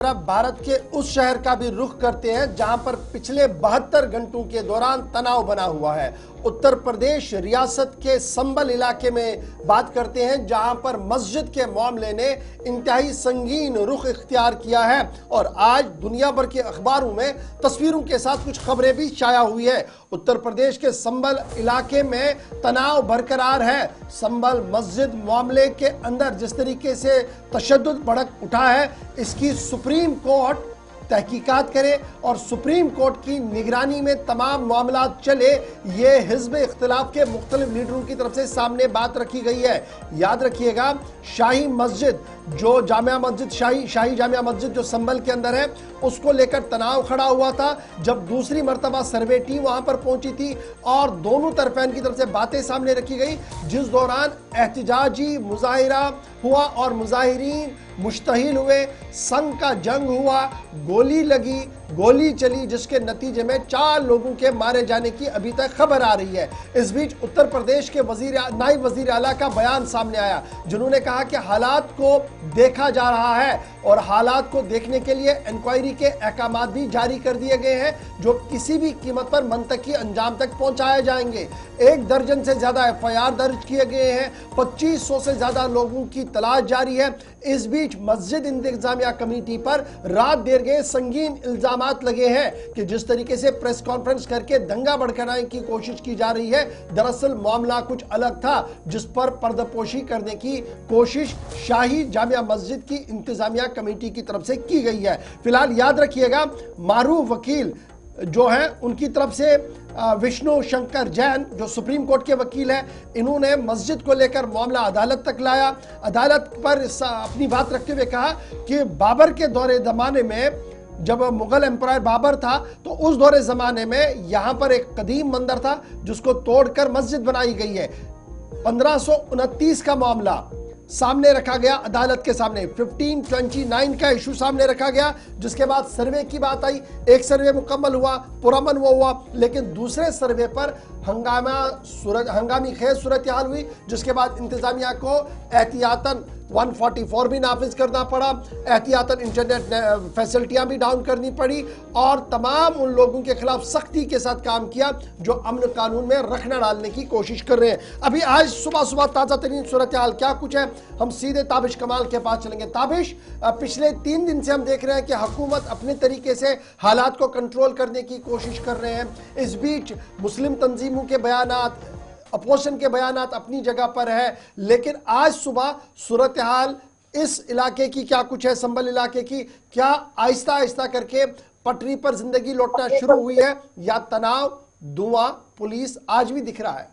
अब भारत के उस शहर का भी रुख करते हैं जहां पर पिछले 72 घंटों के दौरान तनाव बना हुआ है। उत्तर प्रदेश रियासत के संबल इलाके में बात करते हैं जहां पर मस्जिद के मामले ने इंतहाई संगीन रुख इख्तियार किया है और आज दुनिया भर के अखबारों में तस्वीरों के साथ कुछ खबरें भी शाया हुई है। उत्तर प्रदेश के संबल इलाके में तनाव बरकरार है। संबल मस्जिद मामले के अंदर जिस तरीके से तशद्दुद भड़क उठा है, इसकी सुप्रीम कोर्ट तहकीकात करे और सुप्रीम कोर्ट की निगरानी में तमाम मामला चले, ये हिज़्ब इख्तिलाफ के मुख्तलिफ लीडरों की तरफ से सामने बात रखी गई है। याद रखिएगा, शाही मस्जिद जो जामिया मस्जिद शाही जामिया मस्जिद जो संबल के अंदर है, उसको लेकर तनाव खड़ा हुआ था जब दूसरी मर्तबा सर्वे टीम वहां पर पहुंची थी और दोनों तरफैन की तरफ से बातें सामने रखी गई, जिस दौरान एहतजाजी मुजाहिरा हुआ और मुजाहिरीन मुश्तहिल हुए, संग का जंग हुआ, गोली लगी, गोली चली, जिसके नतीजे में 4 लोगों के मारे जाने की अभी तक खबर आ रही है। इस बीच उत्तर प्रदेश के नायब वजीर आला का बयान सामने आया, जिन्होंने कहा कि हालात को देखा जा रहा है और हालात को देखने के लिए इंक्वायरी के अहकाम भी जारी कर दिए गए हैं, जो किसी भी कीमत पर मंतकी अंजाम तक पहुंचाए जाएंगे। 1 दर्जन से ज्यादा FIR दर्ज किए गए हैं, 2500 से ज्यादा लोगों की तलाश जारी है। इस बीच मस्जिद इंतजामिया कमेटी पर रात देर गए संगीन इल्जामात लगे हैं कि जिस तरीके से प्रेस कॉन्फ्रेंस करके दंगा भड़काने की कोशिश की जा रही है, दरअसल मामला कुछ अलग था, जिस पर पर्दापोशी करने की कोशिश शाही जामिया मस्जिद की इंतजामिया कमेटी की तरफ से की गई है। फिलहाल याद रखिएगा, मारूफ वकील जो है उनकी तरफ से विष्णु शंकर जैन जो सुप्रीम कोर्ट के वकील हैं, इन्होंने मस्जिद को लेकर मामला अदालत तक लाया। अदालत पर अपनी बात रखते हुए कहा कि बाबर के दौरे ज़माने में, जब मुगल एम्पायर बाबर था, तो उस दौरे ज़माने में यहाँ पर एक कदीम मंदिर था जिसको तोड़कर मस्जिद बनाई गई है। 1529 का मामला सामने रखा गया अदालत के सामने, 1529 का इशू सामने रखा गया, जिसके बाद सर्वे की बात आई। एक सर्वे मुकम्मल हुआ, पुरअमन वो हुआ, लेकिन दूसरे सर्वे पर हंगामी खेज सूरत हाल हुई, जिसके बाद इंतजामिया को एहतियातन 144 भी नाफिज करना पड़ा, एहतियातन इंटरनेट फैसिलिटियां भी डाउन करनी पड़ी और तमाम उन लोगों के खिलाफ सख्ती के साथ काम किया जो अमन कानून में रखना डालने की कोशिश कर रहे हैं। अभी आज सुबह ताज़ा तरीन सूरत हाल क्या कुछ है, हम सीधे ताबिश कमाल के पास चलेंगे। ताबिश, पिछले 3 दिन से हम देख रहे हैं कि हुकूमत अपने तरीके से हालात को कंट्रोल करने की कोशिश कर रहे हैं। इस बीच मुस्लिम तंजीमों के बयानात, अपोजिशन के बयानात अपनी जगह पर है, लेकिन आज सुबह सूरत हाल इस इलाके की क्या कुछ है, संबल इलाके की, क्या आहिस्ता आहिस्ता करके पटरी पर जिंदगी लौटना शुरू हुई है या तनाव, धुआं, पुलिस आज भी दिख रहा है?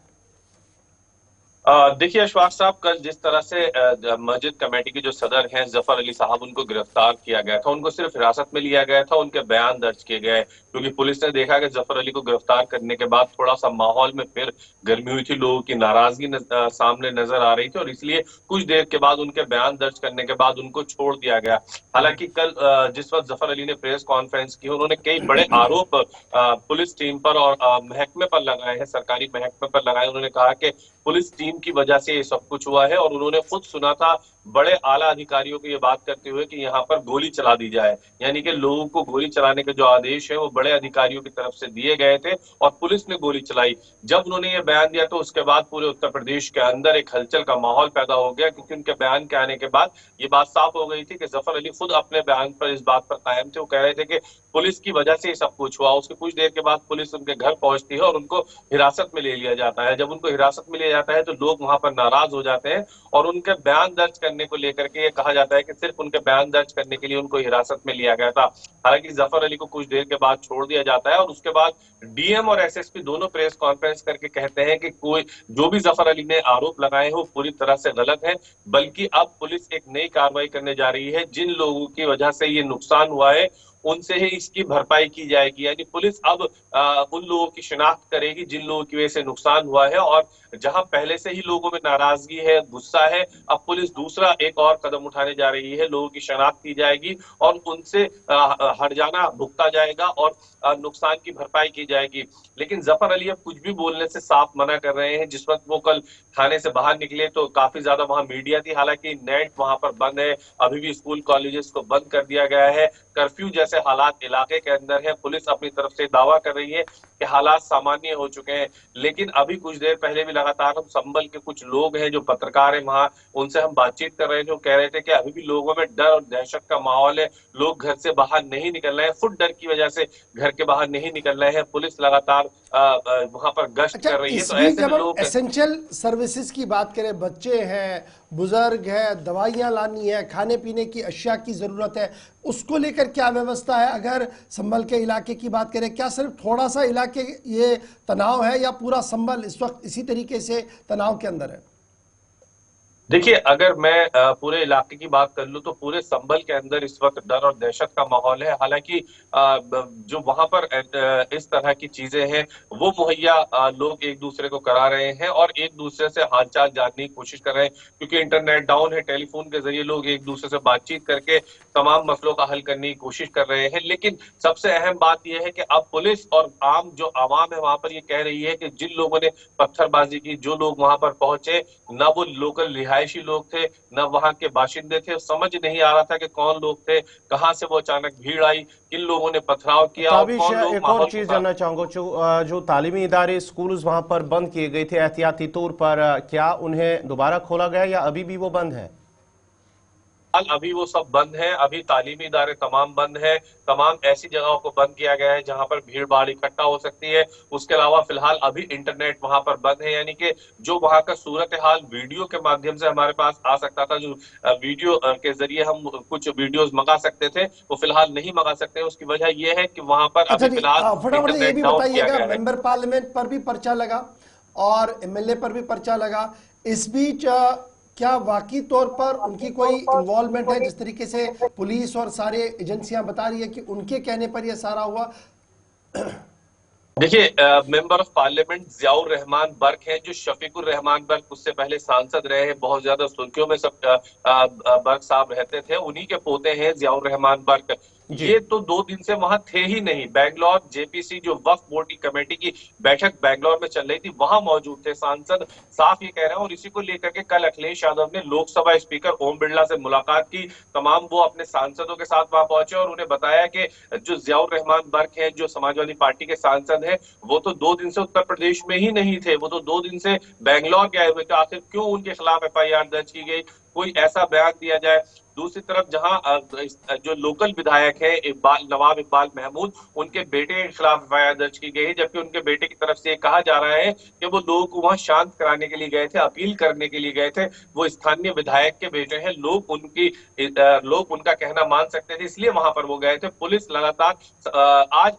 देखिए अशफाक साहब, कल जिस तरह से मस्जिद कमेटी के जो सदर हैं जफर अली साहब, उनको गिरफ्तार किया गया था, उनको सिर्फ हिरासत में लिया गया था, उनके बयान दर्ज किए गए, क्योंकि पुलिस ने देखा कि जफर अली को गिरफ्तार करने के बाद थोड़ा सा माहौल में फिर गर्मी हुई थी, लोगों की नाराजगी सामने नजर आ रही थी और इसलिए कुछ देर के बाद उनके बयान दर्ज करने के बाद उनको छोड़ दिया गया। हालांकि कल जिस वक्त जफर अली ने प्रेस कॉन्फ्रेंस की, उन्होंने कई बड़े आरोप पुलिस टीम पर और महकमे पर लगाए हैं, सरकारी महकमे पर लगाए। उन्होंने कहा कि पुलिस टीम की वजह से ये सब कुछ हुआ है और उन्होंने खुद सुना था बड़े आला अधिकारियों को ये बात करते हुए कि यहाँ पर गोली चला दी जाए, यानी कि लोगों को गोली चलाने के जो आदेश है वो बड़े अधिकारियों की तरफ से दिए गए थे और पुलिस ने गोली चलाई। जब उन्होंने ये बयान दिया तो उसके बाद पूरे उत्तर प्रदेश के अंदर एक हलचल का माहौल पैदा हो गया, क्योंकि उनके बयान के आने के बाद ये बात साफ हो गई थी कि जफर अली खुद अपने बयान पर इस बात पर कायम थे। वो कह रहे थे कि पुलिस की वजह से ये सब कुछ हुआ। उसके कुछ देर के बाद पुलिस उनके घर पहुंचती है और उनको हिरासत में ले लिया जाता है। जब उनको हिरासत में लिया जाता है तो लोग वहां पर नाराज हो जाते हैं और उनके बयान दर्ज करने को लेकर के ये कहा जाता है कि सिर्फ उनके बयान दर्ज करने के लिए उनको हिरासत में लिया गया था। हालांकि जफर अली को कुछ देर के बाद छोड़ दिया जाता है और उसके बाद DM और SSP दोनों प्रेस कॉन्फ्रेंस करके कहते हैं कि कोई जो भी जफर अली ने आरोप लगाए हैं वो पूरी तरह से गलत है, बल्कि अब पुलिस एक नई कार्रवाई करने जा रही है। जिन लोगों की वजह से ये नुकसान हुआ है उनसे ही इसकी भरपाई की जाएगी। यानी पुलिस अब उन लोगों की शिनाख्त करेगी जिन लोगों की वजह से नुकसान हुआ है, और जहां पहले से ही लोगों में नाराजगी है, गुस्सा है, अब पुलिस दूसरा एक और कदम उठाने जा रही है। लोगों की शनाख्त की जाएगी और उनसे हर्जाना भुगता जाएगा और नुकसान की भरपाई की जाएगी। लेकिन जफर अली अब कुछ भी बोलने से साफ मना कर रहे हैं। जिस वक्त वो कल थाने से बाहर निकले तो काफी ज्यादा वहां मीडिया थी, हालांकि नेट वहां पर बंद है, अभी भी स्कूल कॉलेजेस को बंद कर दिया गया है, कर्फ्यू जैसे हालात इलाके के अंदर है। पुलिस अपनी तरफ से दावा कर रही है कि हालात सामान्य हो चुके हैं, लेकिन अभी कुछ देर पहले भी लगातार हम संभल के कुछ लोग हैं जो पत्रकार हैं वहां, उनसे हम बातचीत कर रहे थे, वो कह रहे थे कि अभी भी लोगों में डर और दहशत का माहौल है, लोग घर से बाहर नहीं निकल रहे हैं, खुद डर की वजह से घर के बाहर नहीं निकल रहे हैं। पुलिस लगातार वहां पर गश्त अच्छा, कर रही है। इस तो बीच ऐसे जब में हम लोग एसेंशियल सर्विसेज की बात करें, बच्चे हैं, बुजुर्ग है, दवाइयां लानी है, खाने पीने की अशिया की जरूरत है, उसको लेकर क्या व्यवस्था है? अगर संभल के इलाके की बात करें, क्या सिर्फ थोड़ा सा इलाके ये तनाव है या पूरा संभल इस वक्त इसी तरीके से तनाव के अंदर है? देखिए, अगर मैं पूरे इलाके की बात कर लूं तो पूरे संभल के अंदर इस वक्त डर और दहशत का माहौल है। हालांकि जो वहां पर इस तरह की चीजें हैं वो मुहैया लोग एक दूसरे को करा रहे हैं और एक दूसरे से हालचाल जानने की कोशिश कर रहे हैं, क्योंकि इंटरनेट डाउन है, टेलीफोन के जरिए लोग एक दूसरे से बातचीत करके तमाम मसलों का हल करने की कोशिश कर रहे हैं। लेकिन सबसे अहम बात यह है कि अब पुलिस और आम जो आवाम है वहां पर ये कह रही है कि जिन लोगों ने पत्थरबाजी की, जो लोग वहां पर पहुंचे, ना वो लोकल रिहायशी लोग थे, न वहां के बाशिंदे थे, समझ नहीं आ रहा था कि कौन लोग थे, कहां से वो अचानक भीड़ आई, किन लोगों ने पथराव किया और ताबिश, कौन लोग एक और माहौल चीज को जानना चाहूंगा, जो तालीमी इदारे स्कूल्स वहां पर बंद किए गए थे एहतियाती तौर पर, क्या उन्हें दोबारा खोला गया या अभी भी वो बंद है? अभी वो सब बंद है। अभी तालीमी इदारे तमाम बंद है, तमाम ऐसी जगहों को बंद किया गया है जहां पर भीड़ भाड़ इकट्ठा हो सकती है। उसके अलावा फिलहाल अभी इंटरनेट वहां पर बंद है, यानी कि जो वहां का सूरत हाल वीडियो के माध्यम से हमारे पास आ सकता था, जो वीडियो के जरिए हम कुछ वीडियोस मंगा सकते थे, वो फिलहाल नहीं मंगा सकते। उसकी वजह यह है कि वहां पर अच्छा अभी जी, फिलहाल फटाफट से ये इंटरनेट भी डाउन किया बताइएगा, गया है। मेंबर पार्लियामेंट पर भी पर्चा लगा और एमएलए पर भी पर्चा लगा, इस बीच क्या वाकई तौर पर उनकी कोई इन्वॉल्वमेंट है? जिस तरीके से पुलिस और सारे एजेंसियां बता रही है कि उनके कहने पर यह सारा हुआ। देखिए, member of parliament Ziaur Rahman Barq हैं, जो शफीकुर रहमान बर्क उससे पहले सांसद रहे हैं, बहुत ज्यादा सुर्खियों में सब बर्क साहब रहते थे, उन्हीं के पोते हैं जियाउर रहमान बर्क। जी। ये तो 2 दिन से वहां थे ही नहीं। बैंगलोर जेपीसी जो वक्फ बोर्ड की कमेटी की बैठक बैंगलोर में चल रही थी, वहां मौजूद थे। सांसद साफ ये कह रहे हैं, और इसी को लेकर के कल अखिलेश यादव ने लोकसभा स्पीकर ओम बिरला से मुलाकात की। तमाम वो अपने सांसदों के साथ वहां पहुंचे और उन्हें बताया कि जो जियाउर रहमान बर्क है, जो समाजवादी पार्टी के सांसद हैं, वो तो 2 दिन से उत्तर प्रदेश में ही नहीं थे, वो तो 2 दिन से बैंगलोर गए हुए थे। आखिर क्यों उनके खिलाफ एफआईआर दर्ज की गई? कोई ऐसा बयान दिया जाए। दूसरी तरफ जहां जो लोकल विधायक है नवाब इकबाल महमूद, उनके बेटे के खिलाफ एफआईआर दर्ज की गई है, जबकि उनके बेटे की तरफ से कहा जा रहा है कि वो लोगों को वहां शांत कराने के लिए गए थे, अपील करने के लिए गए थे। वो स्थानीय विधायक के बेटे हैं, लोग उनका कहना मान सकते थे, इसलिए वहां पर वो गए थे। पुलिस लगातार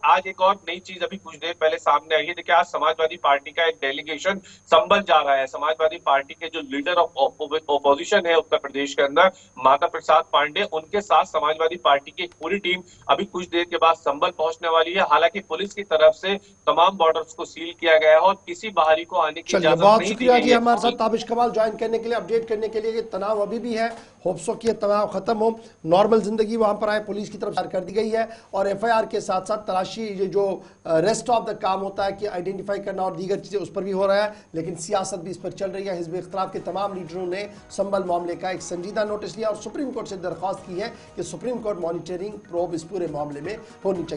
आज एक और नई चीज अभी कुछ देर पहले सामने आई है। देखिए, आज समाजवादी पार्टी का एक डेलीगेशन संभल जा रहा है। समाजवादी पार्टी के जो लीडर ऑफ ओपोजिशन है उत्तर प्रदेश के अंदर, माता प्रसाद पांडे, उनके साथ समाजवादी पार्टी की एक पूरी टीम अभी कुछ देर के बाद संभल पहुंचने वाली है। हालांकि पुलिस की तरफ से तमाम बॉर्डर्स को सील किया गया है और किसी बाहरी को आने की इजाजत बहुत नहीं दी शुक्रिया गई जी है। हमारे साथ ताबिश कमाल ज्वाइन करने के लिए, अपडेट करने के लिए। तनाव अभी भी है, होप्सो कि तनाव खत्म हो, नॉर्मल जिंदगी वहां पर आए। पुलिस की तरफ से कर दी गई है और एफआईआर के साथ साथ तलाशी जो रेस्ट ऑफ द काम होता है कि आइडेंटिफाई करना और दीगर चीजें, उस पर भी हो रहा है। लेकिन सियासत भी इस पर चल रही है। हिजब इख्तिलाफ के तमाम लीडरों ने संभल मामले का एक संजीदा नोटिस लिया और सुप्रीम कोर्ट से दरख्वास्त की है कि सुप्रीम कोर्ट मॉनिटरिंग प्रोब इस पूरे मामले में होनी चाहिए।